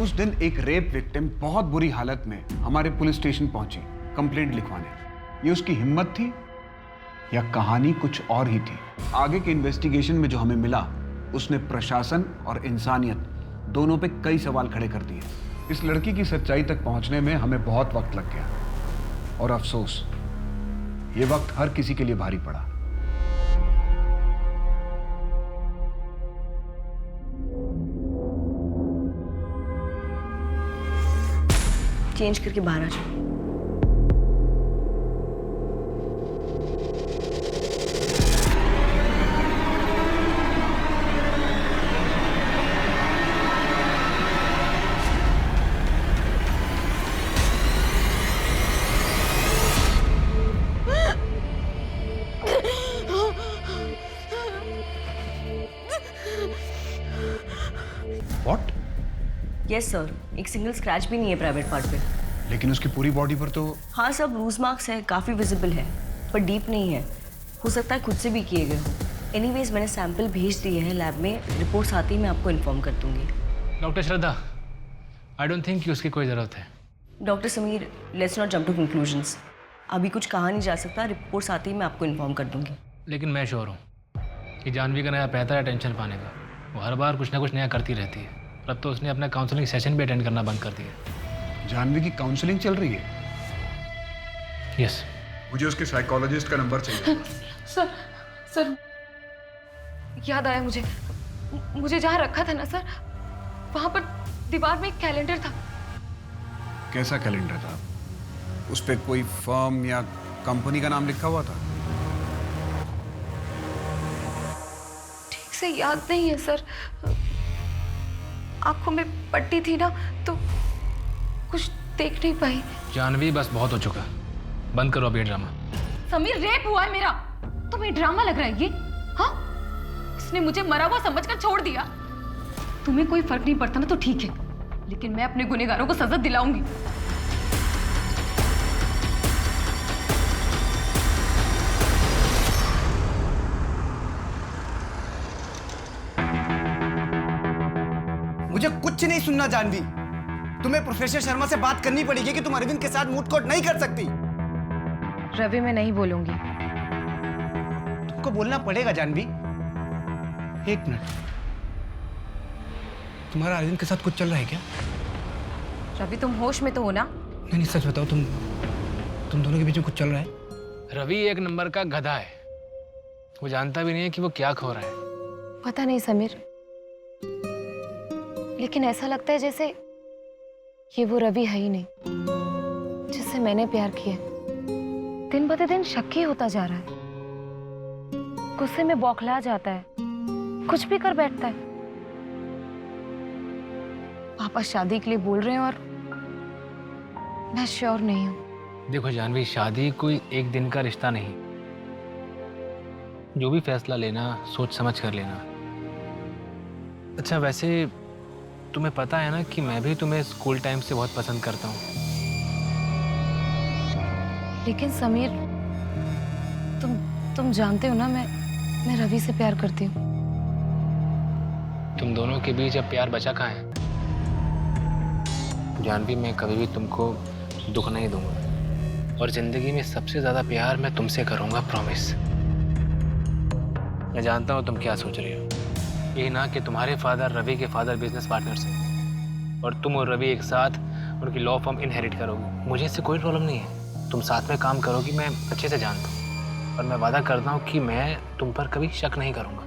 उस दिन एक रेप विक्टिम बहुत बुरी हालत में हमारे पुलिस स्टेशन पहुंची कंप्लेंट लिखवाने। ये उसकी हिम्मत थी या कहानी कुछ और ही थी? आगे के इन्वेस्टिगेशन में जो हमें मिला उसने प्रशासन और इंसानियत दोनों पे कई सवाल खड़े कर दिए। इस लड़की की सच्चाई तक पहुंचने में हमें बहुत वक्त लग गया और अफसोस ये वक्त हर किसी के लिए भारी पड़ा। चेंज करके बाहर आ जाओ। What? यस सर, एक सिंगल स्क्रैच भी नहीं है प्राइवेट पार्ट पे। लेकिन उसकी पूरी बॉडी पर तो। हाँ, सब लूज मार्क्स है, काफ़ी विजिबल है, पर डीप नहीं है। हो सकता है खुद से भी किए गए हो। एनीवेज मैंने सैंपल भेज दिए हैं लैब में, रिपोर्ट्स आती ही मैं आपको इन्फॉर्म कर दूंगी। Doctor Shraddha, I don't think कि उसकी कोई ज़रूरत है। Doctor Sameer, let's not jump to conclusions. अभी कुछ कहा नहीं जा सकता, रिपोर्ट्स आती ही मैं आपको इन्फॉर्म कर दूंगी। लेकिन मैं श्योर हूँ कि जानवी का नया पैसा है टेंशन पाने का। वो हर बार कुछ ना कुछ नया करती रहती है। अब तो उसने अपना काउंसलिंग सेशन भी अटेंड करना बंद कर दिया। जानवी की काउंसलिंग चल रही है? यस। मुझे उसके साइकोलॉजिस्ट का नंबर चाहिए। सर याद आया मुझे जहाँ रखा था ना सर, वहाँ पर दीवार में एक कैलेंडर था। कैसा कैलेंडर था? उस पे कोई फर्म या कंपनी का नाम लिखा हुआ था? ठीक से याद नहीं है सर, आंखों में पट्टी थी ना तो कुछ देख नहीं पाई। जानवी, बस बहुत हो चुका, बंद करो अब ये ड्रामा। समीर, रेप हुआ है मेरा, तुम्हें ड्रामा लग रहा है ये? हाँ, इसने मुझे मरा हुआ समझकर छोड़ दिया। तुम्हें कोई फर्क नहीं पड़ता ना तो ठीक है, लेकिन मैं अपने गुनहगारों को सजा दिलाऊंगी। मुझे कुछ नहीं सुनना जानवी। तुम्हें प्रोफेसर शर्मा से बात करनी पड़ेगी कि तुम अरविंद के साथ मूड कोर्ट नहीं कर सकती। रवि, मैं नहीं बोलूंगी। तुमको बोलना पड़ेगा जानवी। एक मिनट, तुम्हारा अरविंद के साथ कुछ चल रहा है क्या? रवि, तुम होश में तो हो ना? नहीं नहीं, सच बताओ, तुम दोनों के बीच में कुछ चल रहा है? रवि एक नंबर का गधा है। वो जानता भी नहीं है कि वो क्या खो रहा है। पता नहीं समीर, लेकिन ऐसा लगता है जैसे ये वो रवि है ही नहीं जिससे मैंने प्यार किया। दिन ब दिन शक ही होता जा रहा है, गुस्से में बौखला जाता है, कुछ भी कर बैठता है। पापा शादी के लिए बोल रहे हैं और मैं श्योर नहीं हूं। देखो जानवी, शादी कोई एक दिन का रिश्ता नहीं। जो भी फैसला लेना सोच समझ कर लेना। अच्छा, वैसे तुम्हें पता है ना कि मैं भी तुम्हें स्कूल टाइम से बहुत पसंद करता हूँ। लेकिन समीर, तुम जानते हो ना, मैं रवि से प्यार करती हूँ। तुम दोनों के बीच अब प्यार बचा कहाँ है? जानवी, मैं कभी भी तुमको दुख नहीं दूंगा और जिंदगी में सबसे ज्यादा प्यार मैं तुमसे करूंगा, प्रॉमिस। मैं जानता हूँ तुम क्या सोच रही हो। ये ना कि तुम्हारे फादर रवि के फादर बिजनेस पार्टनर्स हैं और तुम और रवि एक साथ उनकी लॉ फर्म इनहेरिट करोगे। मुझे इससे कोई प्रॉब्लम नहीं है, तुम साथ में काम करोगी, मैं अच्छे से जानता हूँ। और मैं वादा करता हूँ कि मैं तुम पर कभी शक नहीं करूँगा।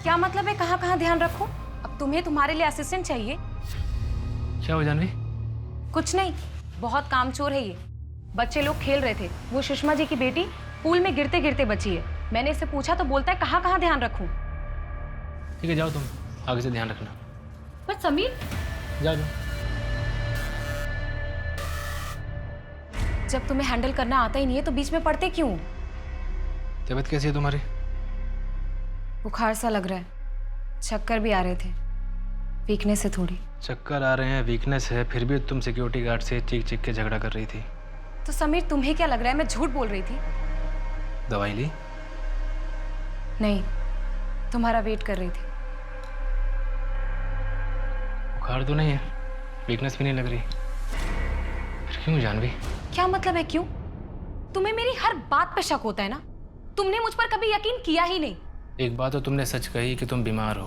क्या मतलब है कहाँ कहाँ ध्यान रखूं? अब तुम्हें तुम्हारे लिए असिस्टेंट चाहिए? क्या हो जानवी? कुछ नहीं, बहुत कामचोर है ये। बच्चे लोग खेल रहे थे, वो सुषमा जी की बेटी पूल में गिरते गिरते बची है। मैंने इससे पूछा तो बोलता है कहाँ कहाँ ध्यान रखूं। ठीक है, जाओ, तुम आगे से ध्यान रखना। पर समीर, जाओ जाओ। जब तुम्हें हैंडल करना आता ही नहीं है तो बीच में पड़ते क्यों? तबीयत कैसी है तुम्हारी? बुखार सा लग रहा है, चक्कर भी आ रहे थे, वीकनेस है थोड़ी। चक्कर आ रहे हैं, वीकनेस है, फिर भी तुम सिक्योरिटी गार्ड से चीख चीख के झगड़ा कर रही थी। तो समीर, तुम्हें क्या लग रहा है मैं झूठ बोल रही थी? दवाई ली? नहीं, तुम्हारा वेट कर रही थी। बुखार तो नहीं है, वीकनेस भी नहीं लग रही, फिर क्यों जानवी? क्या मतलब है क्यों? तुम्हें मेरी हर बात पे शक होता है ना? तुमने मुझ पर कभी यकीन किया ही नहीं। एक बात तो तुमने सच कही कि तुम बीमार हो,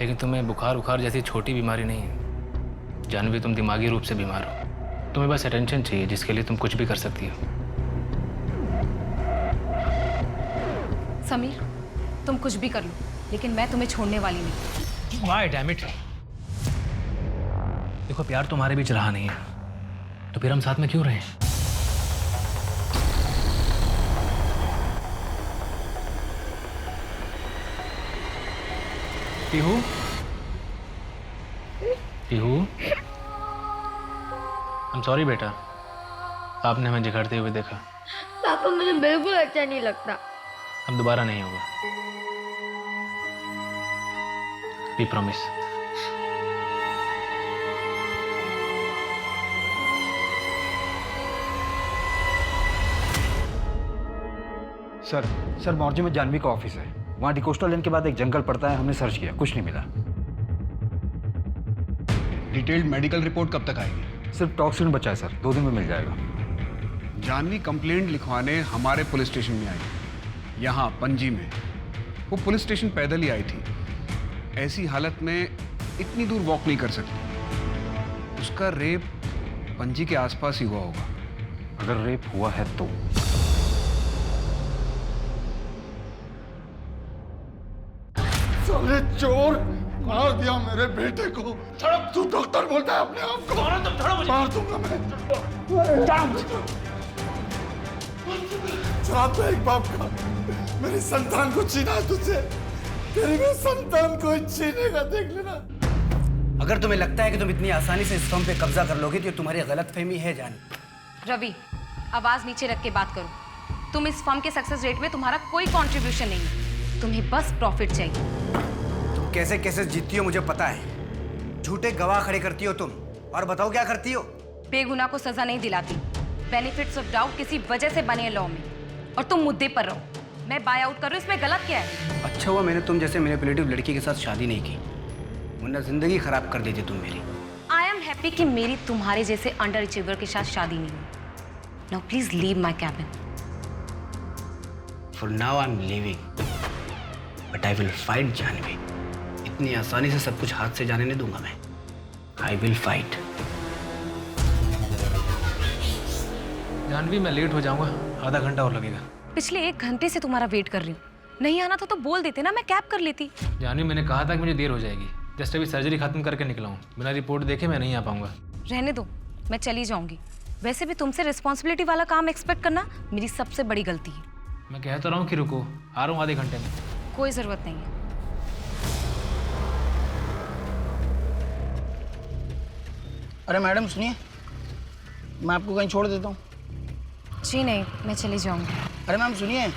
लेकिन तुम्हें बुखार उखार जैसी छोटी बीमारी नहीं है जानवी, तुम दिमागी रूप से बीमार हो। तुम्हें बस अटेंशन चाहिए, जिसके लिए तुम कुछ भी कर सकती हो। समीर, तुम कुछ भी कर लो, लेकिन मैं तुम्हें छोड़ने वाली नहीं। Why, damn it? देखो, प्यार तुम्हारे बीच रहा नहीं है, तो फिर हम साथ में क्यों रहे? पीहू, पीहू, I'm sorry बेटा, आपने हमें झगड़ते हुए देखा। पापा मुझे बिल्कुल अच्छा नहीं लगता। अब दोबारा नहीं होगा। We promise. सर मॉर्जे में जानवी का ऑफिस है। वहाँ डिकोस्टा लेन के बाद एक जंगल पड़ता है। हमने सर्च किया, कुछ नहीं मिला। डिटेल्ड मेडिकल रिपोर्ट कब तक आएगी? सिर्फ टॉक्सिन बचा है सर, 2 दिन में मिल जाएगा। जानवी कंप्लेंट लिखवाने हमारे पुलिस स्टेशन में आई, यहाँ पणजी में। वो पुलिस स्टेशन पैदल ही आई थी। ऐसी हालत में इतनी दूर वॉक नहीं कर सकती। उसका रेप पणजी के आसपास ही हुआ होगा। अगर रेप हुआ है तो साले चोर, मार दिया मेरे बेटे को। तू डॉक्टर बोलता है अपने आप को? मार दूंगा मैं। श्राप है एक बाप का। मेरी संतान को छीना है तुझसे। तेरी भी संतान को छीनेगा, देख लेना। अगर तुम्हें लगता है कि तुम इतनी आसानी से इस फॉर्म पे कब्जा कर लोगे तो ये तुम्हारी गलतफहमी है जान। रवि, आवाज नीचे रख के बात करो। तुम इस फर्म के सक्सेस रेट में तुम्हारा कोई कंट्रीब्यूशन नहीं है। तुम्हें बस प्रॉफिट चाहिए। तुम कैसे कैसे जीतती हो मुझे पता है। झूठे गवाह खड़े करती हो तुम। और बताओ क्या करती हो? बेगुनाह को सजा नहीं दिलाती। बेनिफिट्स ऑफ डाउट किसी वजह से बने हैं लॉ में, और तुम मुद्दे पर रहो। मैं बाय आउट कर रही हूँ, इसमें गलत क्या है? अच्छा हुआ मैंने तुम जैसे मैनिपुलेटिव लड़की के साथ शादी नहीं की, वरना जिंदगी खराब कर देती तुम मेरी। आई एम हैप्पी कि मेरी तुम्हारे जैसे अंडर अचीवर के साथ शादी नहीं हुई। Now please leave my cabin. For now I am leaving, but I will fight Janvi. इतनी आसानी से सब कुछ हाथ से जाने नहीं दूंगा मैं। आई विल फाइट। जानवी, मैं लेट हो जाऊंगा, आधा घंटा और लगेगा। पिछले 1 घंटे से तुम्हारा वेट कर रही हूँ। नहीं आना था तो बोल देते ना, मैं कैब कर लेती। जानवी, मैंने कहा था कि मुझे देर हो जाएगी। जस्ट अभी सर्जरी खत्म करके निकला हूँ। बिना रिपोर्ट देखे मैं नहीं आ पाऊंगा। रहने दो, मैं चली जाऊंगी। वैसे भी तुमसे रिस्पॉन्सिबिलिटी वाला काम एक्सपेक्ट करना मेरी सबसे बड़ी गलती है। मैं कहता रहा हूँ कि रुको, आ रहा हूँ आधे घंटे में। कोई जरूरत नहीं है। अरे मैडम सुनिए, मैं आपको कहीं छोड़ देता हूँ। जी नहीं, मैं चली जाऊंगी। अरे मैम सुनिए,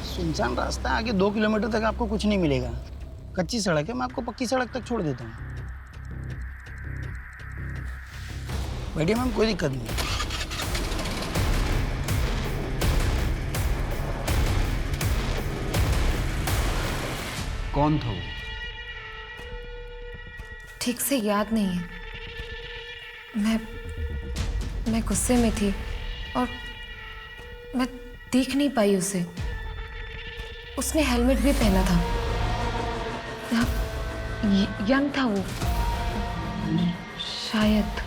सुनसान रास्ता है, आगे 2 किलोमीटर तक आपको कुछ नहीं मिलेगा। कच्ची सड़क है, मैं आपको पक्की सड़क तक छोड़ देता हूँ। बैठिए मैम, कोई दिक्कत नहीं। कौन था वो? ठीक से याद नहीं है। मैं गुस्से में थी और मैं देख नहीं पाई उसे। उसने हेलमेट भी पहना था। यंग था वो शायद।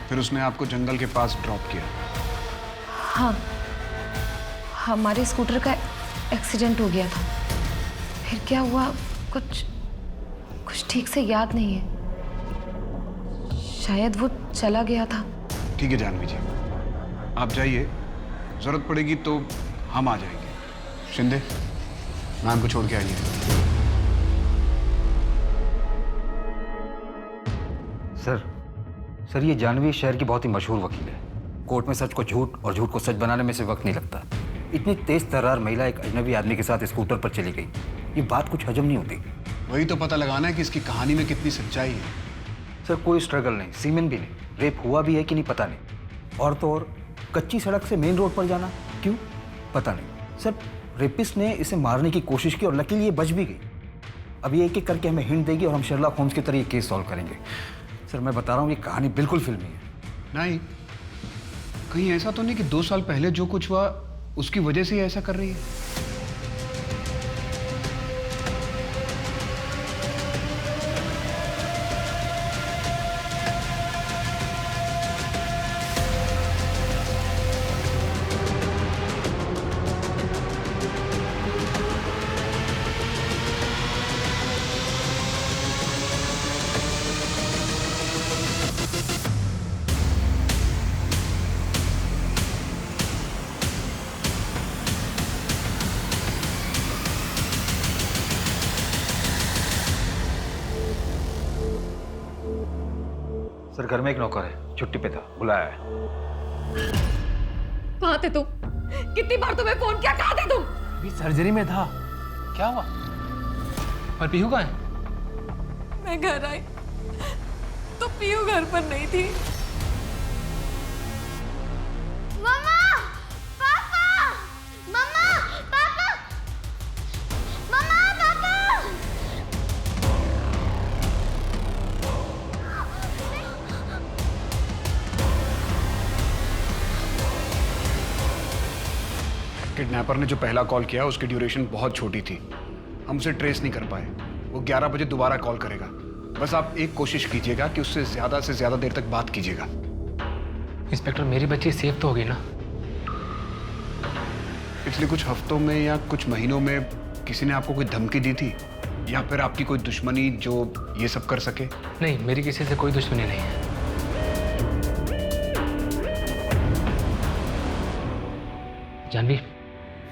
फिर उसने आपको जंगल के पास ड्रॉप किया? हाँ, हमारे स्कूटर का एक्सीडेंट हो गया था। फिर क्या हुआ कुछ ठीक से याद नहीं है। शायद वो चला गया था। ठीक है जानवी जी, आप जाइए, जरूरत पड़ेगी तो हम आ जाएंगे। शिंदे, मैम को छोड़ के आइए। सर ये जानवी शहर की बहुत ही मशहूर वकील है। कोर्ट में सच को झूठ और झूठ को सच बनाने में से वक्त नहीं लगता। इतनी तेज तर्रार महिला एक अजनबी आदमी के साथ स्कूटर पर चली गई, ये बात कुछ हजम नहीं होती। वही तो पता लगाना है कि इसकी कहानी में कितनी सच्चाई है। सर कोई स्ट्रगल नहीं, सीमेन भी नहीं, रेप हुआ भी है कि नहीं पता नहीं। और तो और कच्ची सड़क से मेन रोड पर जाना क्यों, पता नहीं। सर रेपिस्ट ने इसे मारने की कोशिश की और लकीली ये बच भी गई। अब ये एक एक करके हमें हिंट देगी और हम शेरलॉक होम्स की तरह ये केस सॉल्व करेंगे। सर मैं बता रहा हूँ ये कहानी बिल्कुल फिल्मी है। नहीं, कहीं ऐसा तो नहीं कि 2 साल पहले जो कुछ हुआ उसकी वजह से ही ऐसा कर रही है? सर घर में एक नौकर है, छुट्टी पे था, बुलाया है। कहाँ थे तुम? कितनी बार तुम्हें फोन किया, कहाँ थे तुम? अभी सर्जरी में था। क्या हुआ? और पीहू कहाँ है? मैं घर आई तो पीहू घर पर नहीं थी। मम्मा, पापा, मम्मा, पापा, मम्मा, पापा। किडनैपर ने जो पहला कॉल किया उसकी ड्यूरेशन बहुत छोटी थी, हम उसे ट्रेस नहीं कर पाए। वो 11 बजे दोबारा कॉल करेगा। बस आप एक कोशिश कीजिएगा कि उससे ज्यादा से ज्यादा देर तक बात कीजिएगा। इंस्पेक्टर मेरी बच्ची सेफ तो होगी ना? पिछले कुछ हफ्तों में या कुछ महीनों में किसी ने आपको कोई धमकी दी थी या फिर आपकी कोई दुश्मनी जो ये सब कर सके? नहीं, मेरी किसी से कोई दुश्मनी नहीं है। जानवी,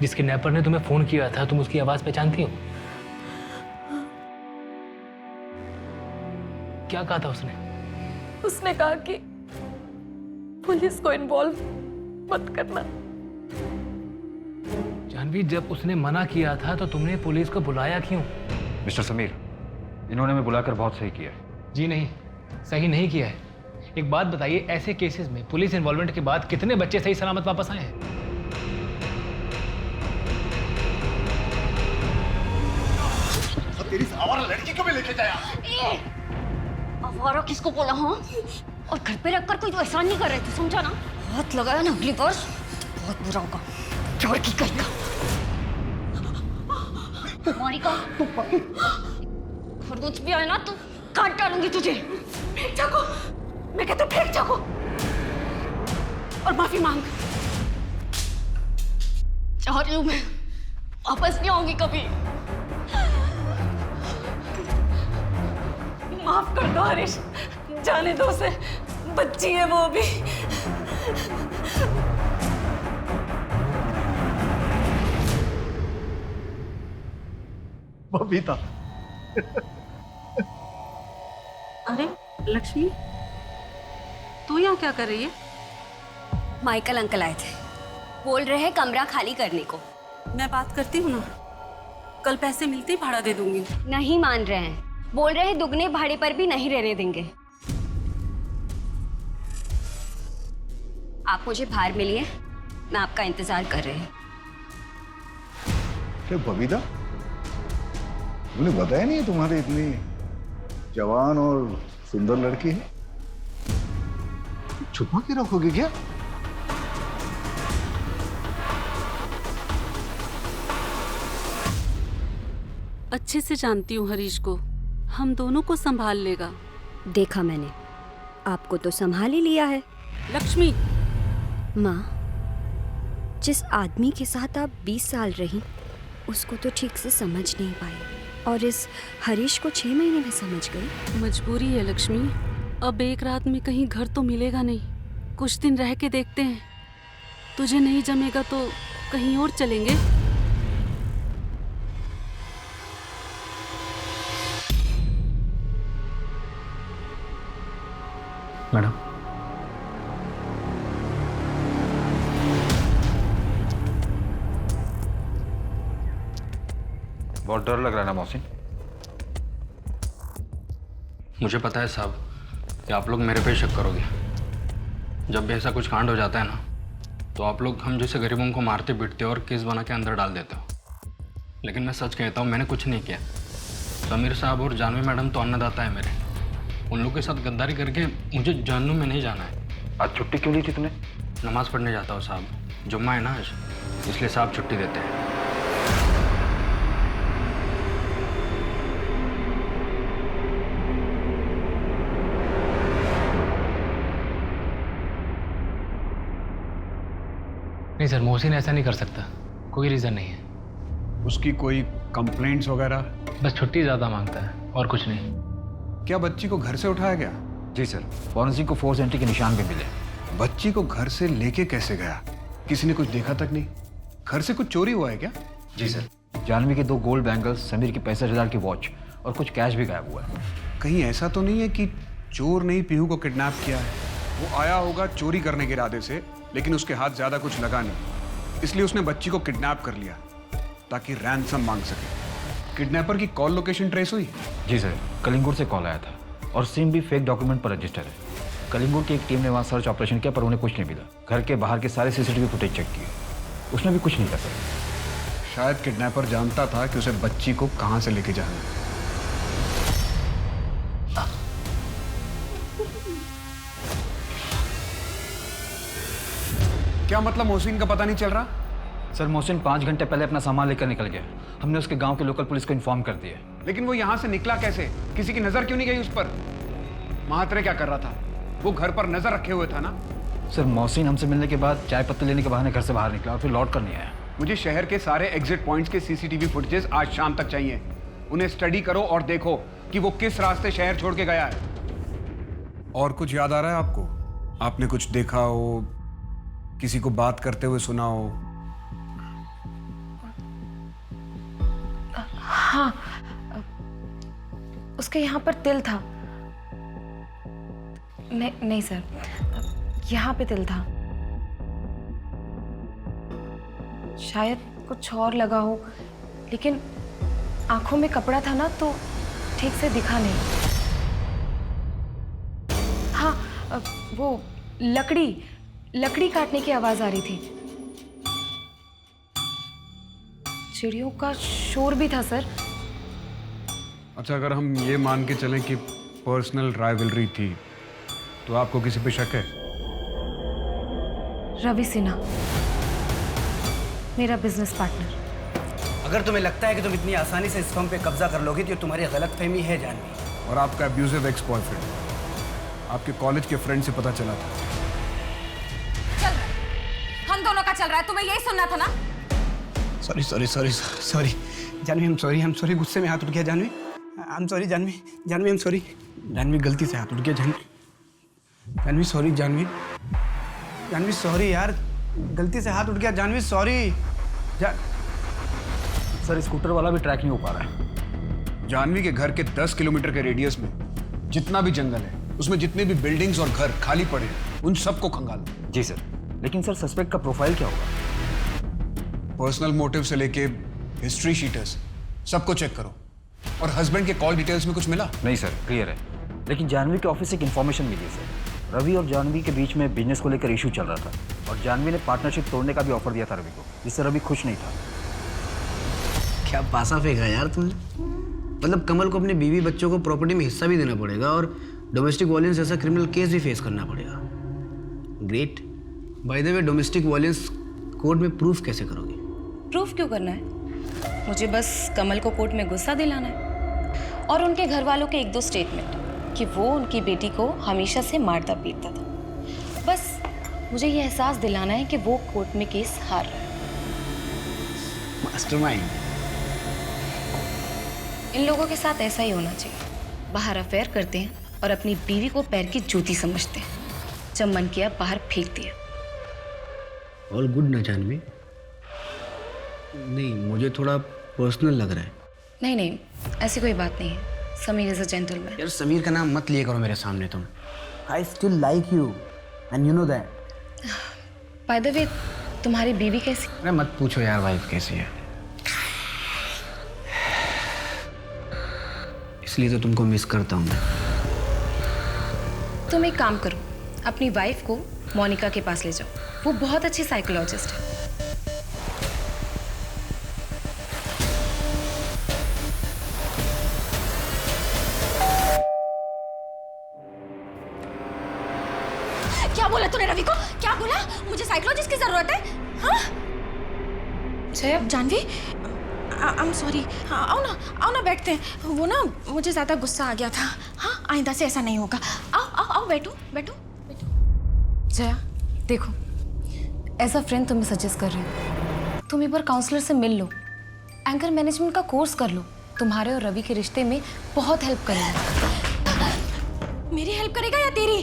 जिस किडनैपर ने तुम्हें फोन किया था तुम उसकी आवाज पहचानती हो? क्या कहा था उसने? उसने कहा कि पुलिस को इन्वॉल्व मत करना। जानवी, जब उसने मना किया था तो तुमने पुलिस को बुलाया क्यों? मिस्टर समीर, इन्होंने हमें बुलाकर बहुत सही किया है। जी नहीं, सही नहीं किया है। एक बात बताइए, ऐसे केसेस में पुलिस इन्वॉल्वमेंट के बाद कितने बच्चे सही सलामत वापस आए हैं? तेरी आवारा लड़की को भी लेके जाया। आवारा किसको बोला? हाँ, और घर पे रखकर कोई तो एहसान नहीं कर रहे थे, समझा ना? हाथ लगाया ना अगली बार बहुत बुरा होगा। चोर की कहेगा मारी का खरगोश भी आए ना तो काट डालूंगी तुझे। फेंक जाको, मैं कहता हूँ फेंक जाको और माफी मांग। चाह रही हूँ मैं, वापस नहीं आऊंगी कभी। माफ कर दो हरीश, जाने दो उसे, बच्ची है वो अभी। बबीता, अरे लक्ष्मी, तू यहाँ क्या कर रही है? माइकल अंकल आए थे, बोल रहे हैं कमरा खाली करने को। मैं बात करती हूँ ना, कल पैसे मिलते ही भाड़ा दे दूंगी। नहीं मान रहे हैं, बोल रहे हैं दुगने भाड़े पर भी नहीं रहने देंगे। आप मुझे बाहर मिलिए, मैं आपका इंतजार कर रही हूँ। क्या बबीता, मुझे बताया नहीं तुम्हारी इतनी जवान और सुंदर लड़की है? छुपा के रखोगे क्या? अच्छे से जानती हूँ हरीश को, हम दोनों को संभाल लेगा। देखा मैंने, आपको तो संभाल ही लिया है। लक्ष्मी, माँ, जिस आदमी के साथ आप 20 साल रही उसको तो ठीक से समझ नहीं पाई और इस हरीश को 6 महीने में समझ गई। मजबूरी है लक्ष्मी, अब एक रात में कहीं घर तो मिलेगा नहीं, कुछ दिन रह के देखते हैं। तुझे नहीं जमेगा तो कहीं और चलेंगे। मैडम, बहुत डर लग रहा है ना मोहसिन? मुझे पता है साहब कि आप लोग मेरे पे शक करोगे। जब भी ऐसा कुछ कांड हो जाता है ना तो आप लोग हम जैसे गरीबों को मारते पीटते और केस बना के अंदर डाल देते हो। लेकिन मैं सच कहता हूँ, मैंने कुछ नहीं किया। समीर साहब और जानवी मैडम तो अन्नदाता है मेरे। उन लोगों के साथ गद्दारी करके मुझे जानू में नहीं जाना है। आज छुट्टी क्यों ली थी तूने? नमाज पढ़ने जाता हूँ साहब, जुम्मा है ना आज, इसलिए साहब छुट्टी देते हैं। नहीं सर, मोहसिन ऐसा नहीं कर सकता, कोई रीज़न नहीं है। उसकी कोई कंप्लेंट्स वगैरह? बस छुट्टी ज़्यादा मांगता है और कुछ नहीं। क्या बच्ची को घर से उठाया गया? जी सर, फॉरेंसिक को फोर्स एंट्री के निशान भी मिले। बच्ची को घर से लेके कैसे गया? किसी ने कुछ देखा तक नहीं? घर से कुछ चोरी हुआ है क्या? जी सर, जानवी के 2 गोल्ड बैंगल्स, समीर की 65,000 की वॉच और कुछ कैश भी गायब हुआ है। कहीं ऐसा तो नहीं है कि चोर ने ही पीहू को किडनैप किया है? वो आया होगा चोरी करने के इरादे से, लेकिन उसके हाथ ज्यादा कुछ लगा नहीं, इसलिए उसने बच्ची को किडनैप कर लिया ताकि रैंसम मांग सके। किडनैपर की कॉल लोकेशन ट्रेस हुई? जी सर, कलिंगुर से कॉल आया था और सिम भी फेक डॉक्यूमेंट पर रजिस्टर है। कलिंगुर की एक टीम ने वहाँ सर्च ऑपरेशन किया पर उन्हें कुछ नहीं मिला। घर के बाहर के सारे सीसीटीवी फुटेज चेक किए, उसने भी कुछ नहीं कर पाया। शायद किडनैपर जानता था कि उसे बच्ची को कहाँ से लेके जाना है। क्या मतलब मोहसिन का पता नहीं चल रहा? सर, मोहसिन 5 घंटे पहले अपना सामान लेकर निकल गया। हमने उसके गांव के लोकल पुलिस को इन्फॉर्म कर दिया। लेकिन वो यहाँ से निकला कैसे? किसी की नजर क्यों नहीं गई उस पर? महात्रे क्या कर रहा था? वो घर पर नजर रखे हुए था ना? सर, मोहसिन हमसे मिलने के बाद चाय पत्ती लेने के बहाने घर से बाहर निकला और फिर लौट कर नहीं आया। मुझे शहर के सारे एग्जिट पॉइंट्स के सीसीटीवी फुटेजेस आज शाम तक चाहिए। उन्हें स्टडी करो और देखो कि वो किस रास्ते शहर छोड़ के गया है। और कुछ याद आ रहा है आपको? आपने कुछ देखा हो, किसी को बात करते हुए सुना हो? हाँ, उसके यहाँ पर तिल था। नहीं सर, यहाँ पे तिल था। शायद कुछ और लगा हो, लेकिन आंखों में कपड़ा था ना तो ठीक से दिखा नहीं। हाँ, वो लकड़ी काटने की आवाज आ रही थी। चिड़ियों का शोर भी था सर। अच्छा, अगर हम ये मान के चलें कि पर्सनल राइवलरी थी, तो आपको किसी पे शक है? रवि सिन्हा, मेरा बिजनेस पार्टनर। अगर तुम्हें लगता है कि तुम इतनी आसानी से इस फर्म पे कब्जा कर लोगी तो तुम्हारी गलतफहमी है जानवी। और आपका अब्यूजिव एक्स बॉयफ्रेंड आपके कॉलेज के फ्रेंड से पता चला था। चल रहा है, हम दोनों का चल रहा है, तुम्हें यही सुनना था ना? सॉरी जानवी, हम सॉरी, गुस्से में हाथ उठ गया Janvi. I am sorry Janvi, I am sorry. Janvi गलती से हाथ उठ गया जानवी सॉरी जानवी सॉरी यार, गलती से हाथ उठ गया जानवी सॉरी। सर, स्कूटर वाला भी ट्रैक नहीं हो पा रहा है। जानवी के घर के 10 किलोमीटर के रेडियस में जितना भी जंगल है, उसमें जितने भी बिल्डिंग्स और घर खाली पड़े हैं, उन सबको खंगालो। जी सर, लेकिन सर सस्पेक्ट का प्रोफाइल क्या होगा? पर्सनल मोटिव से लेके हिस्ट्री शीटर्स सबको चेक करो। और हस्बैंड के कॉल डिटेल्स में कुछ मिला? नहीं सर, क्लियर है। लेकिन जानवी के ऑफिस से एक इन्फॉर्मेशन मिली है सर। रवि और जानवी के बीच में बिजनेस को लेकर इशू चल रहा था और जानवी ने पार्टनरशिप तोड़ने का भी ऑफर दिया था रवि को, जिससे रवि खुश नहीं था। क्या पासा फेंका यार तुमने? मतलब कमल को अपने बीवी बच्चों को प्रॉपर्टी में हिस्सा भी देना पड़ेगा और डोमेस्टिक वायलेंस जैसा क्रिमिनल केस भी फेस करना पड़ेगा। Great. By the way, domestic violence court में प्रूफ कैसे करोगे? प्रूफ क्यों करना है? मुझे बस कमल को कोर्ट में गुस्सा दिलाना है और उनके घर वालों के 1-2 स्टेटमेंट कि वो उनकी बेटी को हमेशा से मारता पीटता था। बस मुझे ये एहसास दिलाना है कि वो कोर्ट में केस हार रहा है। मास्टरमाइंड। इन लोगों के साथ ऐसा ही होना चाहिए। बाहर अफेयर करते हैं और अपनी बीवी को पैर की जूती समझते हैं। जब मन किया बाहर फेंक दिया। ऑल गुड ना जानवी? नहीं, मुझे थोड़ा पर्सनल लग रहा है। नहीं, ऐसी कोई बात नहीं है। Sameer is a gentleman. यार समीर का नाम मत लिए करो मेरे सामने तुम। I still like you and you know that. By the way, तुम्हारी बीवी कैसी? अरे मत पूछो यार, वाइफ कैसी है। इसलिए तो तुमको मिस करता हूँ मैं। तुम एक काम करो, अपनी वाइफ को मोनिका के पास ले जाओ। वो बहुत अच्छी साइकोलॉजिस्ट है। क्या बोला तूने रवि को? क्या बोला? मुझे साइकोलॉजिस्ट की जरूरत है? हाँ? Jaya, Janvi, I am sorry. आओ ना बैठते हैं। वो ना मुझे ज्यादा गुस्सा आ गया था। हाँ, आइंदा से ऐसा नहीं होगा। आओ बैठो बैठो बैठो। जया देखो, एज अ फ्रेंड तुम्हें सजेस्ट कर रही हूँ, तुम एक बार काउंसलर से मिल लो, एंकर मैनेजमेंट का कोर्स कर लो, तुम्हारे और रवि के रिश्ते में बहुत हेल्प करेगा। मेरी हेल्प करेगा या तेरी?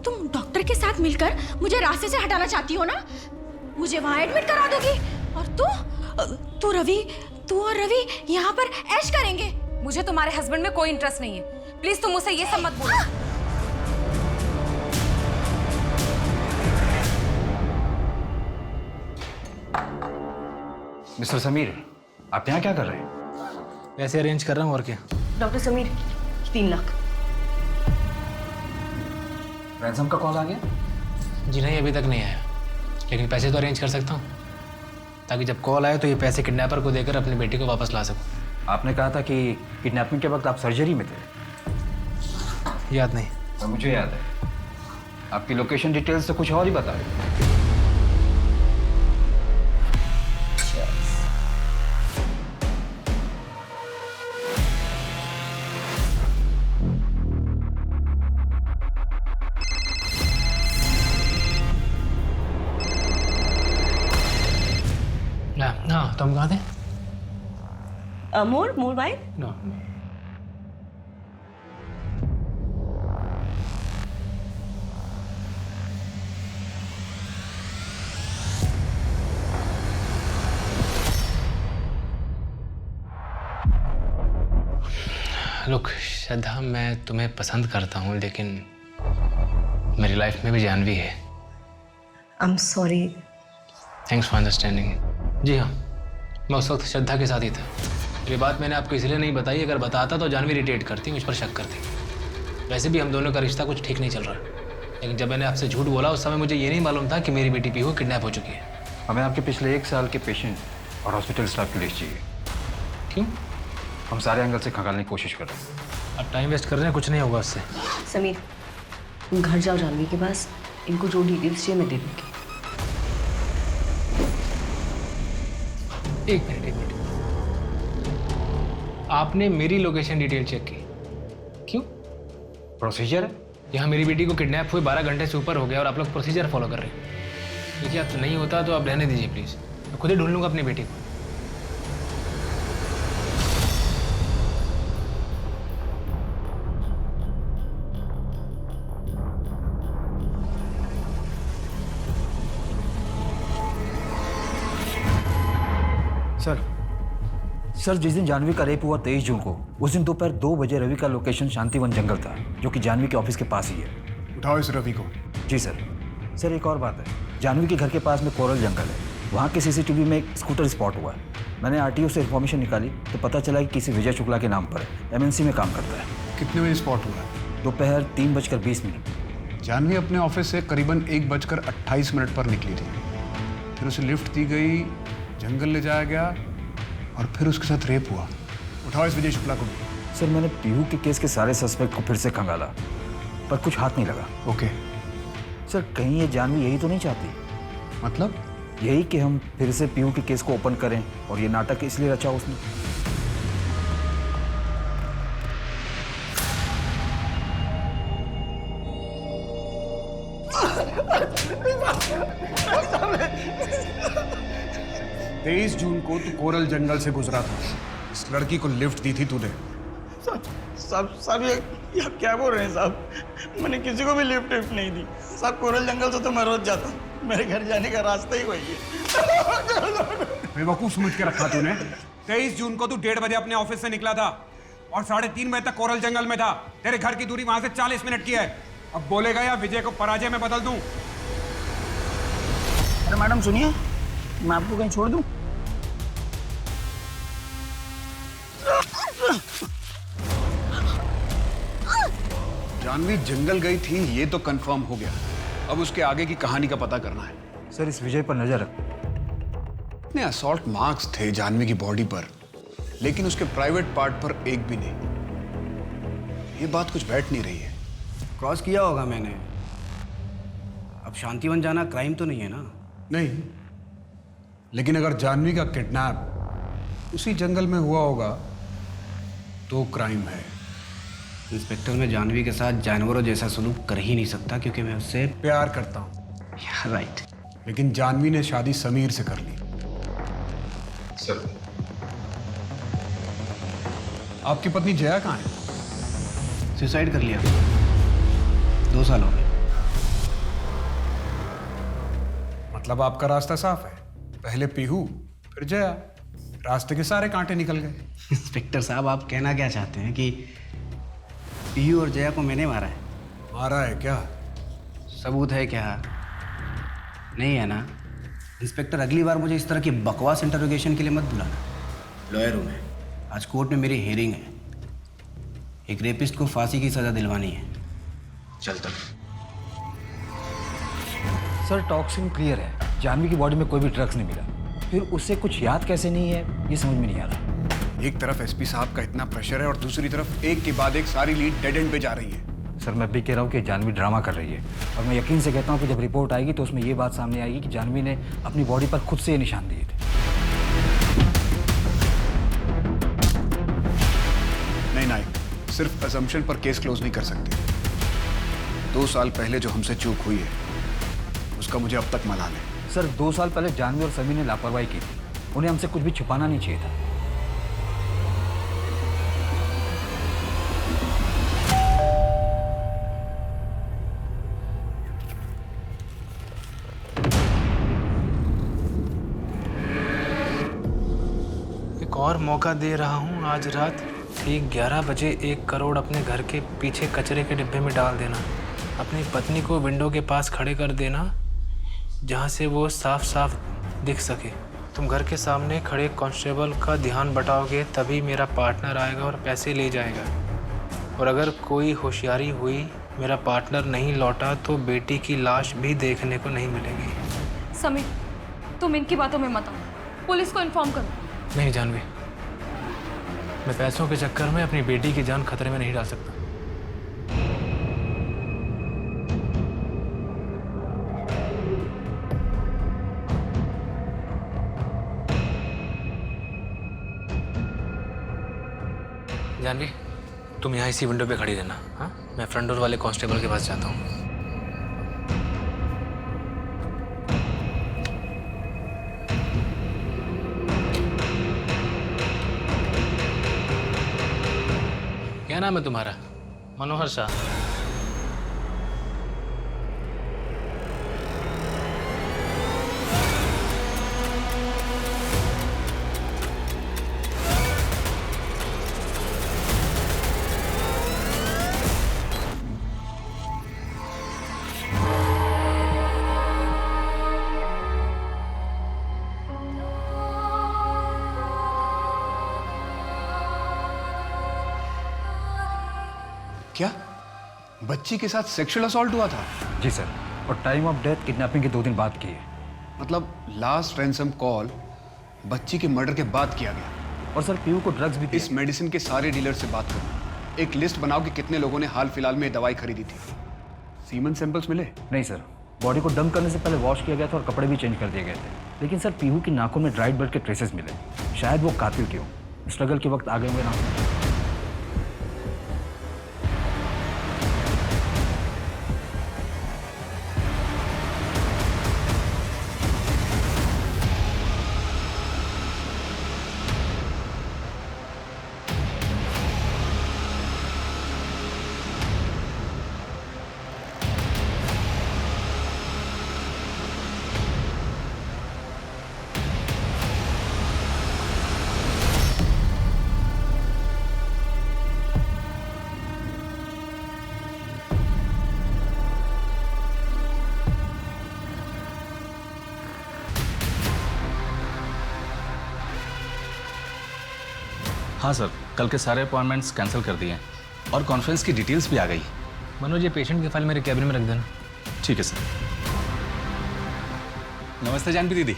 तुम डॉक्टर के साथ मिलकर मुझे रास्ते से हटाना चाहती हो ना? मुझे वहां एडमिट करा दोगी और तू और रवि यहाँ पर ऐश करेंगे। मुझे तुम्हारे हस्बैंड में कोई इंटरेस्ट नहीं है, प्लीज तुम मुझसे ये सब मत बोलो। मिस्टर समीर, आप यहाँ क्या कर रहे हैं? वैसे अरेंज कर रहा हूँ और क्या। डॉक्टर समीर, 3 लाख। रैंसम का कॉल आ गया? जी नहीं, अभी तक नहीं आया, लेकिन पैसे तो अरेंज कर सकता हूँ, ताकि जब कॉल आए तो ये पैसे किडनैपर को देकर अपनी बेटी को वापस ला सकूँ। आपने कहा था कि किडनैपिंग के वक्त आप सर्जरी में थे। याद नहीं। और मुझे याद है, आपकी लोकेशन डिटेल्स तो कुछ और ही बता रहे। हाँ, तुम कहाँ थे? मोर भाई। नो। लुक श्रद्धा, मैं तुम्हें पसंद करता हूँ, लेकिन मेरी लाइफ में भी जानवी है। I am sorry. Thanks for understanding. जी हाँ, मैं उस वक्त श्रद्धा के साथ ही था। ये बात मैंने आपको इसलिए नहीं बताई, अगर बताता तो जानवी इरिटेट करती, मुझ पर शक करती। वैसे भी हम दोनों का रिश्ता कुछ ठीक नहीं चल रहा, लेकिन जब मैंने आपसे झूठ बोला उस समय मुझे ये नहीं मालूम था कि मेरी बेटी पीहू किडनैप हो चुकी है। हमें आपके पिछले 1 साल के पेशेंट और हॉस्पिटल स्टाफ की लिस्ट चाहिए। क्यों? हम सारे एंगल से खंगालने की कोशिश कर रहे हैं। अब टाइम वेस्ट कर रहे हैं, कुछ नहीं होगा उससे। समीर, तुम घर जाओ जानवी के पास, इनको जो डिटेल्स चाहिए मैं दे दूँगी। एक मिनट। आपने मेरी लोकेशन डिटेल चेक की? क्यों? प्रोसीजर है। यहाँ मेरी बेटी को किडनैप हुए 12 घंटे से ऊपर हो गया और आप लोग प्रोसीजर फॉलो कर रहे हैं। देखिए, आप नहीं होता तो आप रहने दीजिए प्लीज़, मैं खुद ही ढूंढ लूँगा अपनी बेटी को। सर, जिस दिन जानवी का रेप हुआ 23 जून को, उस दिन दोपहर 2 बजे रवि का लोकेशन शांतिवन जंगल था, जो कि जानवी के ऑफिस के पास ही है। उठाओ इस रवि को। जी सर। सर, एक और बात है, जानवी के घर के पास में कोरल जंगल है, वहाँ के सीसीटीवी में एक स्कूटर स्पॉट हुआ है। मैंने आरटीओ से इन्फॉर्मेशन निकाली तो पता चला कि किसी विजय शुक्ला के नाम पर एमएनसी में काम करता है। कितने बजे स्पॉट हुआ है? दोपहर 3:20 जानवी अपने ऑफिस से करीबन 1:28 पर निकली थी। फिर उसे लिफ्ट दी गई, जंगल ले जाया गया और फिर उसके साथ रेप हुआ। उठाओ इस विजय शुक्ला को। सर, मैंने पीहू के केस के सारे सस्पेक्ट को फिर से खंगाला, पर कुछ हाथ नहीं लगा। ओके। सर, कहीं ये जानवी यही तो नहीं चाहती? मतलब? यही कि हम फिर से पीहू के केस को ओपन करें, और ये नाटक इसलिए रचा उसने। तेईस जून को तू कोरल जंगल से गुजरा था। इस लड़की को लिफ्ट दी थी तूने। साहब ये आप क्या बोल रहे हैं साहब? मैंने किसी को भी लिफ्ट नहीं दी साहब। कोरल जंगल से तो मैं रोज जाता हूँ, मेरे घर जाने का रास्ता ही वही है। बेवकूफ समझ के रखा तूने। 23 जून को तू 1:30 बजे अपने ऑफिस से निकला था और 3:30 बजे तक कोरल जंगल में था। तेरे घर की दूरी वहां से 40 मिनट की है। अब बोलेगा या विजय को पराजय में बदल दूं? अरे मैडम सुनिए, मैं आपको कहीं छोड़ दूं? जानवी जंगल गई थी ये तो कंफर्म हो गया, अब उसके आगे की कहानी का पता करना है। सर, इस विजय पर नजर रख। इतने असॉल्ट मार्क्स थे जानवी की बॉडी पर, लेकिन उसके प्राइवेट पार्ट पर एक भी नहीं। ये बात कुछ बैठ नहीं रही है। क्रॉस किया होगा मैंने, अब शांतिवन जाना क्राइम तो नहीं है ना? नहीं, लेकिन अगर जानवी का किडनैप उसी जंगल में हुआ होगा तो क्राइम है। इंस्पेक्टर, मैं जानवी के साथ जानवरों जैसा सलूक कर ही नहीं सकता क्योंकि मैं उससे प्यार करता हूँ। राइट। लेकिन जानवी ने शादी समीर से कर ली। सर, आपकी पत्नी जया कहाँ है? सुसाइड कर लिया 2 साल हो गए। मतलब आपका रास्ता साफ है, पहले पीहू फिर जया, रास्ते के सारे कांटे निकल गए। इंस्पेक्टर साहब, आप कहना क्या चाहते हैं कि पीयू और जया को मैंने मारा है? मारा है क्या? सबूत है क्या? नहीं है ना? इंस्पेक्टर, अगली बार मुझे इस तरह की बकवास इंटरोगेशन के लिए मत बुलाना। लॉयर हूँ मैं, आज कोर्ट में मेरी हियरिंग है। एक रेपिस्ट को फांसी की सज़ा दिलवानी है। चलता। सर टॉक्सिन क्लियर है, जानवी की बॉडी में कोई भी ड्रग्स नहीं मिला, फिर उससे कुछ याद कैसे नहीं है ये समझ में नहीं आ रहा। एक तरफ एसपी साहब का इतना प्रेशर है और दूसरी तरफ एक के बाद एक सारी लीड डेड एंड पे जा रही है। सर मैं भी कह रहा हूँ कि जानवी ड्रामा कर रही है, और मैं यकीन से कहता हूँ कि जब रिपोर्ट आएगी तो उसमें ये बात सामने आएगी कि जानवी ने अपनी बॉडी पर खुद से ये निशान दिए थे। नहीं नाइक, सिर्फ असम्पशन पर केस क्लोज नहीं कर सकते। 2 साल पहले जो हमसे चूक हुई है उसका मुझे अब तक मलाल है। सर 2 साल पहले जानवी और समीर ने लापरवाही की थी, उन्हें हमसे कुछ भी छुपाना नहीं चाहिए था। एक और मौका दे रहा हूँ, आज रात ठीक 11 बजे 1 करोड़ अपने घर के पीछे कचरे के डिब्बे में डाल देना। अपनी पत्नी को विंडो के पास खड़े कर देना जहाँ से वो साफ साफ दिख सके। तुम घर के सामने खड़े कांस्टेबल का ध्यान बटाओगे तभी मेरा पार्टनर आएगा और पैसे ले जाएगा। और अगर कोई होशियारी हुई, मेरा पार्टनर नहीं लौटा तो बेटी की लाश भी देखने को नहीं मिलेगी। समीर, तुम इनकी बातों में मत आओ, पुलिस को इन्फॉर्म करो। नहीं जानवी, मैं पैसों के चक्कर में अपनी बेटी की जान खतरे में नहीं डाल सकता। जानवी, तुम यहाँ इसी विंडो पे खड़ी रहना। हाँ, मैं फ्रंट डोर वाले कांस्टेबल के पास जाता हूँ। क्या नाम है तुम्हारा? मनोहर शाह। क्या बच्ची के साथ सेक्सुअल असॉल्ट हुआ था? जी सर, और टाइम ऑफ डेथ किडनैपिंग के 2 दिन बाद की है। मतलब लास्ट रैंसम कॉल बच्ची के मर्डर के बाद किया गया। और सर पीयू को ड्रग्स भी इस मेडिसिन के सारे डीलर से बात करो, एक लिस्ट बनाओ कि कितने लोगों ने हाल फिलहाल में दवाई खरीदी थी। सीमन सैंपल्स मिले? नहीं सर, बॉडी को डंप करने से पहले वॉश किया गया था और कपड़े भी चेंज कर दिए गए थे। लेकिन सर पीहू की नाकों में ड्राइड ब्लड के ट्रेसेस मिले, शायद वो कातिल के हों। स्ट्रगल के वक्त आगे होंगे ना। हाँ सर, कल के सारे अपॉइंटमेंट्स कैंसिल कर दिए और कॉन्फ्रेंस की डिटेल्स भी आ गई। मनोज, ये पेशेंट की फाइल मेरे कैबिन में रख देना। ठीक है सर। नमस्ते जानवी दीदी।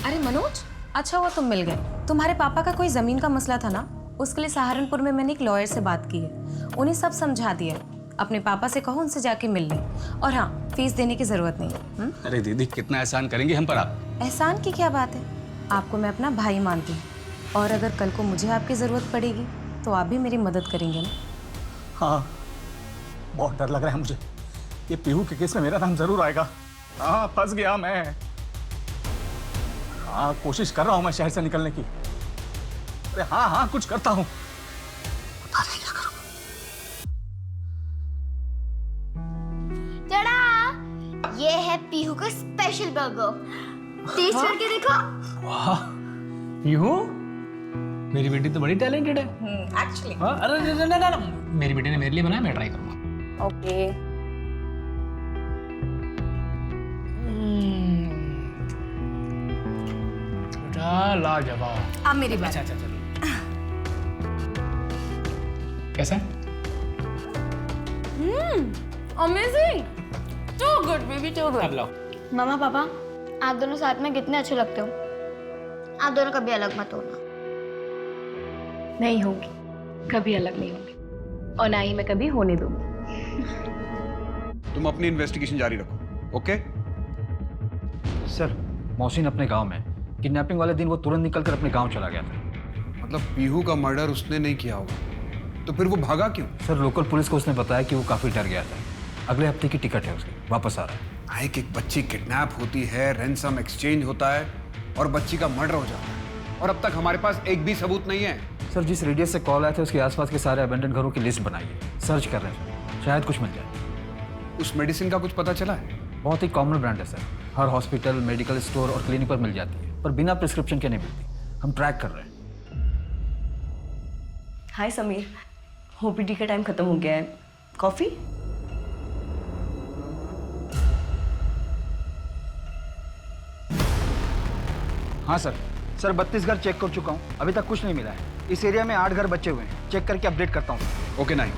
अरे मनोज, अच्छा हुआ तुम मिल गए। तुम्हारे पापा का कोई ज़मीन का मसला था ना, उसके लिए सहारनपुर में मैंने एक लॉयर से बात की है। उन्हें सब समझा दिया। अपने पापा से कहो उनसे जाके मिल लें। और हाँ, फीस देने की ज़रूरत नहीं है। अरे दीदी, कितना एहसान करेंगी हम पर आप? एहसान की क्या बात है, आपको मैं अपना भाई मानती हूँ, और अगर कल को मुझे आपकी ज़रूरत पड़ेगी तो आप भी मेरी मदद करेंगे ना। हाँ, बहुत डर लग रहा है मुझे। ये पीहू के केस में मेरा नाम जरूर आएगा। हाँ, फंस गया मैं। हाँ, कोशिश कर रहा हूँ मैं शहर से निकलने की। अरे हाँ हाँ, कुछ करता हूँ। पता नहीं क्या करूँ। टड़ा! ये है पीहू का स्पेशल बर्गर। टेस्ट करके देखो। वाह, पीहू, मेरी बेटी तो बड़ी टैलेंटेड है। एक्चुअली। हाँ, अरे ना, मेरी बेटी ने मेरे लिए बनाया, मैं ट्राई करूँगा। ओके। लाजवाब। अब मेरी बात। अच्छा, कैसा है? Amazing, too good baby, too अब गुड। लाओ। मामा पापा, आप दोनों साथ में कितने अच्छे लगते हो। आप दोनों कभी अलग मत होना। नहीं होगी, कभी अलग नहीं होगी, और ना ही मैं कभी होने दूंगी। तुम अपनी इन्वेस्टिगेशन जारी रखो, ओके? सर, मोहसिन अपने गांव में किडनैपिंग वाले दिन वो तुरंत निकलकर अपने गांव चला गया था। मतलब पीहू का मर्डर उसने नहीं किया होगा, तो फिर वो भागा क्यों? सर, लोकल पुलिस को उसने बताया कि वो काफ़ी डर गया था। अगले हफ्ते की टिकट है उसकी, वापस आ रहा है। एक बच्ची किडनैप होती है, रैंसम एक्सचेंज होता है और बच्ची का मर्डर हो जाता है, और अब तक हमारे पास एक भी सबूत नहीं है। सर, जिस रेडियस से कॉल आया था उसके आसपास के सारे अबेंडन घरों की लिस्ट बनाई है, सर्च कर रहे हैं, शायद कुछ मिल जाए। उस मेडिसिन का कुछ पता चला है? बहुत ही कॉमन ब्रांड है सर, हर हॉस्पिटल, मेडिकल स्टोर और क्लिनिक पर मिल जाती है, पर बिना प्रिस्क्रिप्शन के नहीं मिलती। हम ट्रैक कर रहे हैं। हाय समीर, ओपीडी का टाइम खत्म हो गया है, कॉफी? हाँ सर, 32 घर चेक कर चुका हूँ, अभी तक कुछ नहीं मिला है। इस एरिया में 8 घर बचे हुए हैं, चेक करके अपडेट करता हूँ। ओके नाइक।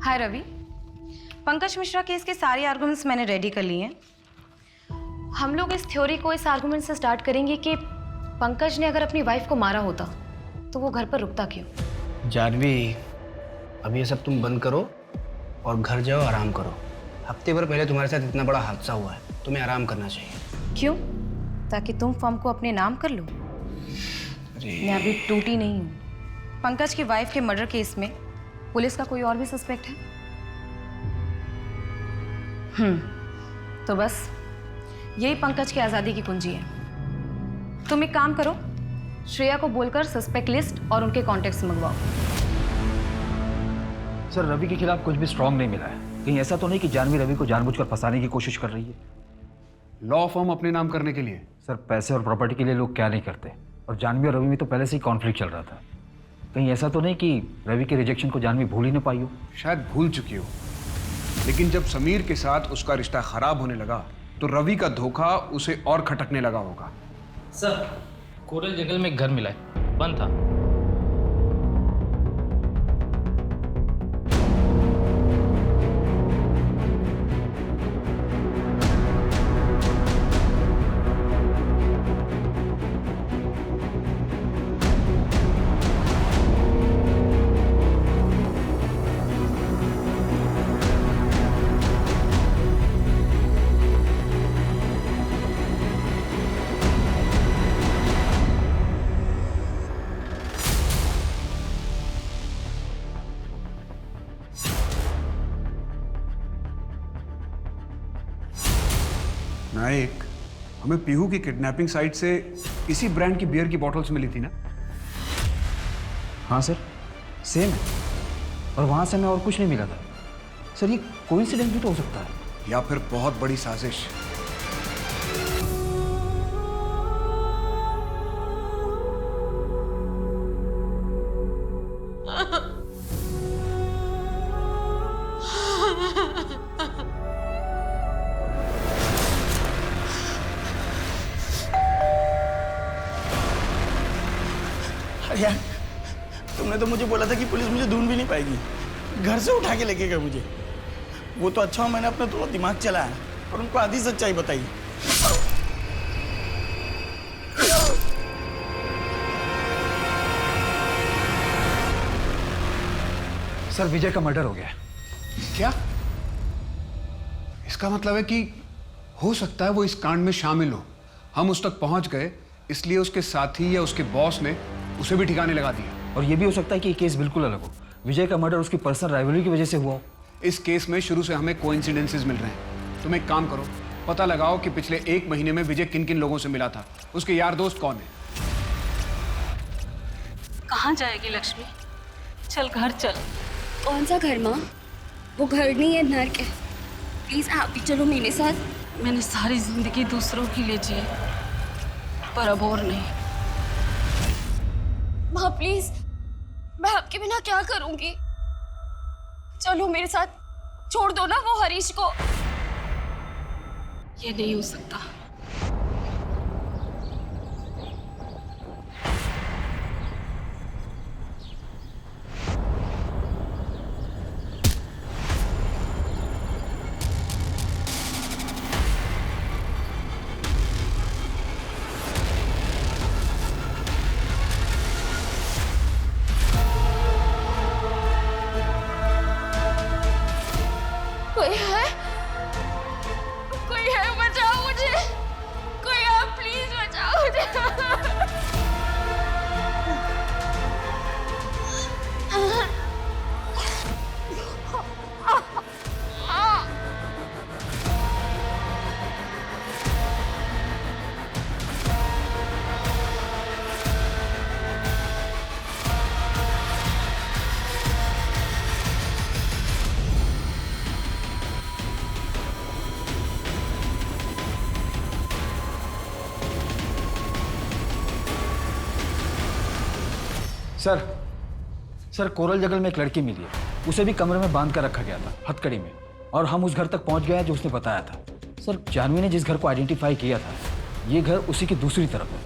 हाय रवि, पंकज मिश्रा केस के सारे आर्गुमेंट्स मैंने रेडी कर लिए हैं। हम लोग इस थ्योरी को इस आर्गुमेंट से स्टार्ट करेंगे कि पंकज ने अगर अपनी वाइफ को मारा होता तो वो घर पर रुकता क्यों। जानवी, अब ये सब तुम बंद करो और घर जाओ, आराम करो। हफ्ते भर पहले तुम्हारे साथ इतना बड़ा हादसा हुआ है, तुम्हें आराम करना चाहिए। क्यों? ताकि तुम फॉर्म को अपने नाम कर लो। मैं अभी टूटी नहीं हूँ। पंकज की वाइफ के मर्डर केस में पुलिस का कोई और भी सस्पेक्ट है? तो बस यही पंकज की आज़ादी की कुंजी है। तुम एक काम करो, श्रेया को बोलकर सस्पेक्ट लिस्ट और उनके कॉन्टेक्ट्स मंगवाओ। सर, रवि के खिलाफ कुछ भी स्ट्रांग नहीं मिला है। कहीं ऐसा तो नहीं कि जानवी रवि को जानबूझकर फंसाने की कोशिश कर रही है? लॉ फॉर्म अपने नाम करने के लिए? सर, पैसे और प्रॉपर्टी के लिए लोग क्या नहीं करते, और जानवी और रवि में तो पहले से ही कॉन्फ्लिक्ट चल रहा था। कहीं ऐसा तो नहीं कि रवि के रिजेक्शन को जानवी भूल ही ना पाई हो? शायद भूल चुकी हो, लेकिन जब समीर के साथ उसका रिश्ता खराब होने लगा तो रवि का धोखा उसे और खटकने लगा होगा। सर, कोरल जंगल में एक घर मिला है, बंद था। नायक, हमें पीहू की किडनैपिंग साइट से इसी ब्रांड की बियर की बॉटल्स मिली थी ना? हाँ सर, सेम है, और वहाँ से हमें और कुछ नहीं मिला था। सर, ये कोइंसिडेंस भी तो हो सकता है, या फिर बहुत बड़ी साजिश। अरे यार, तुमने तो मुझे बोला था कि पुलिस मुझे ढूंढ भी नहीं पाएगी, घर से उठा के लेके गए मुझे। वो तो अच्छा हो मैंने अपना थोड़ा दिमाग चलाया और उनको आधी सच्चाई बताई। सर विजय का मर्डर हो गया। क्या? इसका मतलब है कि हो सकता है वो इस कांड में शामिल हो। हम उस तक पहुंच गए इसलिए उसके साथी या उसके बॉस ने उसे भी ठिकाने लगा दिया। और ये भी हो सकता है कि ये केस बिल्कुल अलग हो, विजय का मर्डर उसकी पर्सनल राइवलरी की वजह से हुआ हो। इस केस में शुरू से हमें कोइंसिडेंसेस मिल रहे हैं। तुम एक काम करो, पता लगाओ कि पिछले 1 महीने में विजय किन किन लोगों से मिला था, उसके यार दोस्त कौन है। कहाँ जाएगी लक्ष्मी? चल घर चल। कौन सा घर माँ? वो घर नहीं है, नर्क है। प्लीज आप भी चलो मेरे साथ। मैंने सारी जिंदगी दूसरों के लिए जी, पर अब और नहीं। माँ प्लीज, मैं आपके बिना क्या करूंगी? चलो मेरे साथ, छोड़ दो ना वो हरीश को। ये नहीं हो सकता। कोई है? कोई है? बचाओ मुझे। कोई आप प्लीज बचाओ मुझे। सर कोरल जंगल में एक लड़की मिली है, उसे भी कमरे में बांध कर रखा गया था हथकड़ी में, और हम उस घर तक पहुंच गए जो उसने बताया था। सर जानवी ने जिस घर को आइडेंटिफाई किया था, ये घर उसी की दूसरी तरफ है।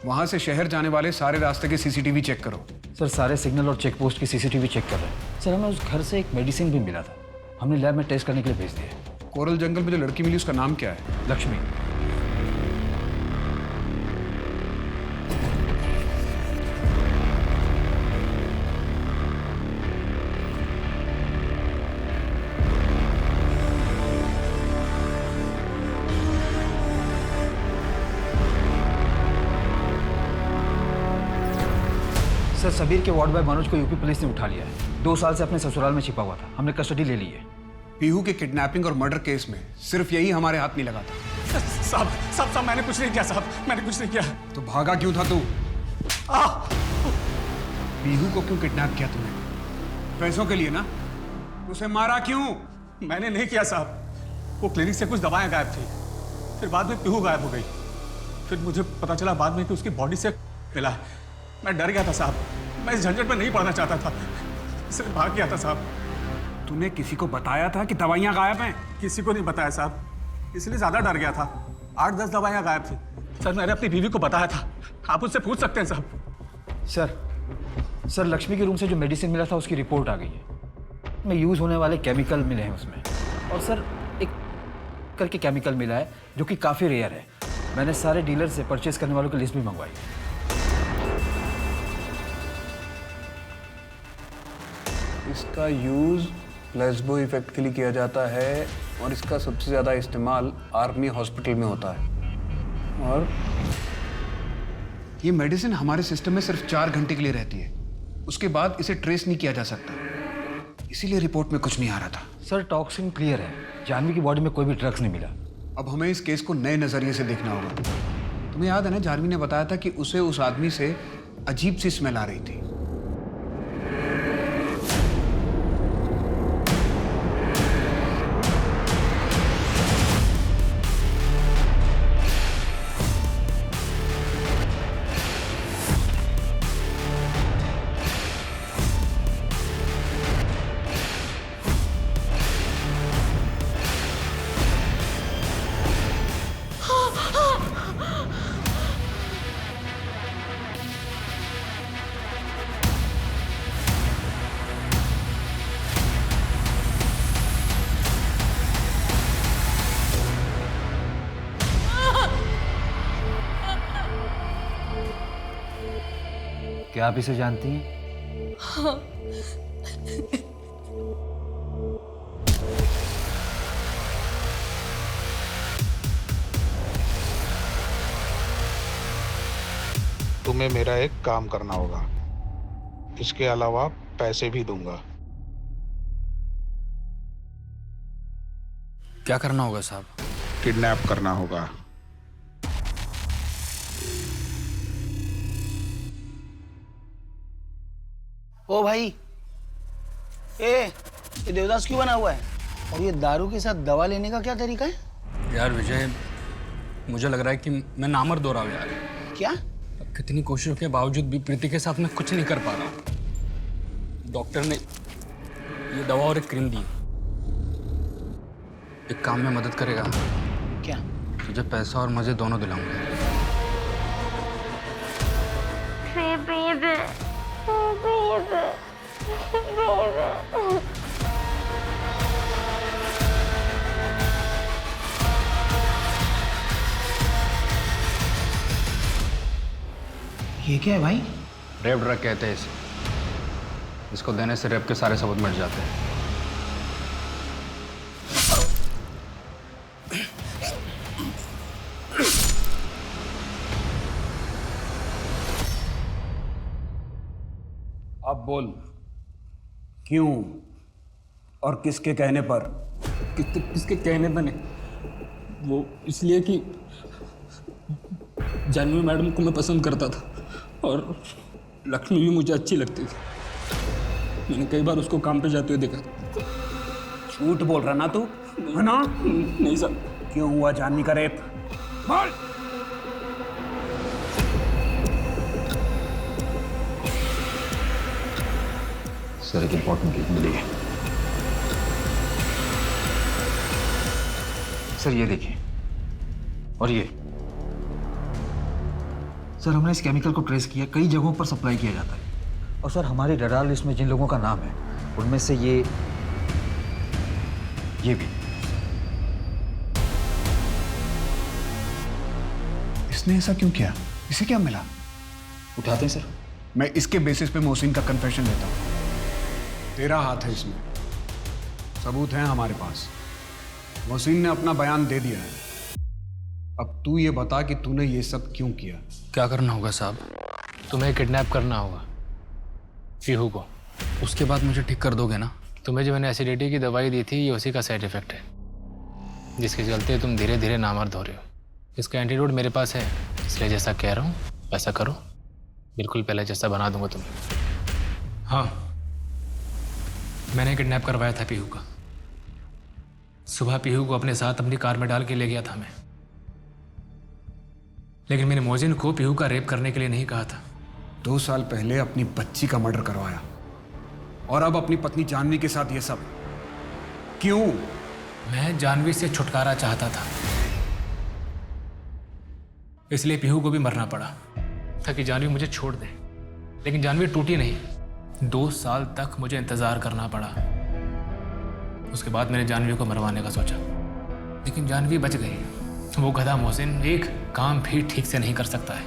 वहां से शहर जाने वाले सारे रास्ते के सीसीटीवी चेक करो। सर सारे सिग्नल और चेक पोस्ट की सीसीटीवी चेक कर रहे हैं। सर हमें उस घर से एक मेडिसिन भी मिला था, हमने लैब में टेस्ट करने के लिए भेज दिया। कोरल जंगल में जो लड़की मिली उसका नाम क्या है? लक्ष्मी। सर सबीर के वार्ड बॉय मनोज को यूपी पुलिस ने उठा लिया है। 2 साल से अपने ससुराल में छिपा हुआ था, हमने कस्टडी ले ली है। पीहू के किडनैपिंग और मर्डर केस में सिर्फ यही हमारे हाथ नहीं लगा था। साहब मैंने कुछ नहीं किया साहब, मैंने कुछ नहीं किया। तो भागा क्यों था तू? पीहू को क्यों किडनैप किया तूने? पैसों के लिए ना? उसे मारा क्यों? मैंने नहीं किया साहब, वो क्लिनिक से कुछ दवाएं गायब थी, फिर बाद में पीहू गायब हो गई। फिर मुझे पता चला बाद में कि उसकी बॉडी से मिला है। मैं डर गया था साहब, मैं इस झंझट में नहीं पड़ना चाहता था, सिर्फ भाग गया था साहब। तूने किसी को बताया था कि दवाइयां गायब हैं? किसी को नहीं बताया साहब, इसलिए ज्यादा डर गया था। 8-10 दवाइयां गायब थी सर, मैंने अपनी बीवी को बताया था, आप उससे पूछ सकते हैं साहब। सर लक्ष्मी के रूम से जो मेडिसिन मिला था उसकी रिपोर्ट आ गई है, में यूज होने वाले केमिकल मिले हैं उसमें, और सर एक करके केमिकल मिला है जो कि काफी रेयर है। मैंने सारे डीलर से परचेज करने वालों की लिस्ट भी मंगवाई। इसका यूज प्लेसबो इफेक्ट के लिए किया जाता है और इसका सबसे ज्यादा इस्तेमाल आर्मी हॉस्पिटल में होता है। और ये मेडिसिन हमारे सिस्टम में सिर्फ 4 घंटे के लिए रहती है, उसके बाद इसे ट्रेस नहीं किया जा सकता, इसीलिए रिपोर्ट में कुछ नहीं आ रहा था। सर टॉक्सिन क्लियर है, जानवी की बॉडी में कोई भी ड्रग्स नहीं मिला। अब हमें इस केस को नए नजरिए से देखना होगा। तुम्हें याद है ना, जानवी ने बताया था कि उसे उस आदमी से अजीब सी स्मेल आ रही थी। क्या आप इसे जानती हैं? हाँ। तुम्हें मेरा एक काम करना होगा, इसके अलावा पैसे भी दूंगा। क्या करना होगा साहब? किडनैप करना होगा। ओ भाई, ये देवदास क्यों बना हुआ है? और ये दारू के साथ दवा लेने का क्या तरीका है? यार विजय, मुझे लग रहा है कि मैं नामर्द हो रहा हूँ यार। क्या? कितनी कोशिशों के बावजूद भी प्रीति के साथ मैं कुछ नहीं कर पा रहा। डॉक्टर ने ये दवा और एक क्रीम दी। एक काम में मदद करेगा? क्या? तुझे पैसा और मजे दोनों दिलाऊंगा। ये क्या है भाई? रेप ड्रग कहते हैं इसे। इसको देने से रेप के सारे सबूत मिट जाते हैं। अब बोल, क्यों और किसके कहने पर? किसके कहने पर नहीं, वो इसलिए कि जानवी मैडम को मैं पसंद करता था और लक्ष्मी भी मुझे अच्छी लगती थी। मैंने कई बार उसको काम पे जाते हुए देखा। झूठ बोल रहा ना तू, है ना? नहीं सर। क्यों हुआ जानवी का रेप? बोल। सर एक इंपॉर्टेंट लीड मिली है। सर ये देखिए, और ये सर हमने इस केमिकल को ट्रेस किया, कई जगहों पर सप्लाई किया जाता है। और सर हमारी रडार लिस्ट में जिन लोगों का नाम है उनमें से ये भी। इसने ऐसा क्यों किया? इसे क्या मिला? उठाते हैं सर। मैं इसके बेसिस पे मोहसिन का कन्फेशन लेता हूँ। तेरा हाथ है इसमें, सबूत हैं हमारे पास। मोहसिन ने अपना बयान दे दिया है। अब तू ये बता कि तूने ये सब क्यों किया? क्या करना होगा साहब? तुम्हें किडनैप करना होगा पीहू को। उसके बाद मुझे ठीक कर दोगे ना? तुम्हें जो मैंने एसिडिटी की दवाई दी थी, ये उसी का साइड इफेक्ट है, जिसके चलते तुम धीरे धीरे नामर्द हो रहे हो। इसका एंटीडोट मेरे पास है, इसलिए जैसा कह रहा हूँ वैसा करो। बिल्कुल पहले जैसा बना दूंगा तुम्हें। हाँ, मैंने किडनैप करवाया था पीहू का। सुबह पीहू को अपने साथ अपनी कार में डाल के ले गया था मैं, लेकिन मैंने मोहसिन को पीहू का रेप करने के लिए नहीं कहा था। 2 साल पहले अपनी बच्ची का मर्डर करवाया और अब अपनी पत्नी जानवी के साथ ये सब क्यों? मैं जानवी से छुटकारा चाहता था, इसलिए पीहू को भी मरना पड़ा ताकि जानवी मुझे छोड़ दे। लेकिन जानवी टूटी नहीं। 2 साल तक मुझे इंतजार करना पड़ा। उसके बाद मैंने जानवी को मरवाने का सोचा, लेकिन जानवी बच गई। वो गधा मोहसिन एक काम भी ठीक से नहीं कर सकता है।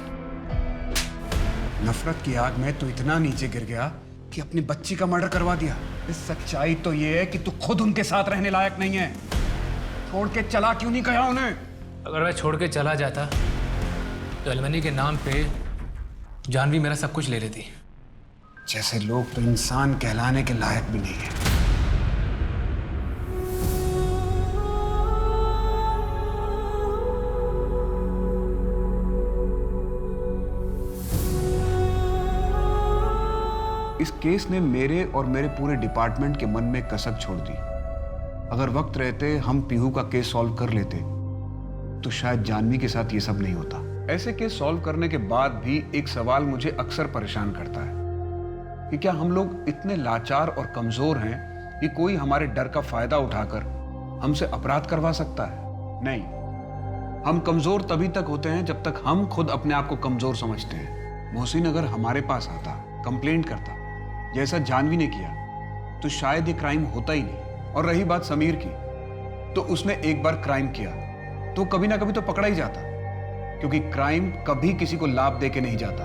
नफरत की आग में तू इतना नीचे गिर गया कि अपनी बच्ची का मर्डर करवा दिया। इस सच्चाई तो ये है कि तू खुद उनके साथ रहने लायक नहीं है। छोड़ के चला क्यों नहीं कहा उन्हें? अगर मैं छोड़ के चला जाता तो एलमनी के नाम पे जानवी मेरा सब कुछ ले लेती। जैसे लोग तो इंसान कहलाने के लायक भी नहीं है। इस केस ने मेरे और मेरे पूरे डिपार्टमेंट के मन में कसक छोड़ दी। अगर वक्त रहते हम पीहू का केस सॉल्व कर लेते तो शायद जानवी के साथ ये सब नहीं होता। ऐसे केस सॉल्व करने के बाद भी एक सवाल मुझे अक्सर परेशान करता है कि क्या हम लोग इतने लाचार और कमजोर हैं कि कोई हमारे डर का फायदा उठाकर हमसे अपराध करवा सकता है? नहीं, हम कमजोर तभी तक होते हैं जब तक हम खुद अपने आप को कमजोर समझते हैं। मोहसिन अगर हमारे पास आता, कंप्लेंट करता जैसा जानवी ने किया, तो शायद ये क्राइम होता ही नहीं। और रही बात समीर की, तो उसने एक बार क्राइम किया तो कभी ना कभी तो पकड़ा ही जाता, क्योंकि क्राइम कभी किसी को लाभ दे के नहीं जाता।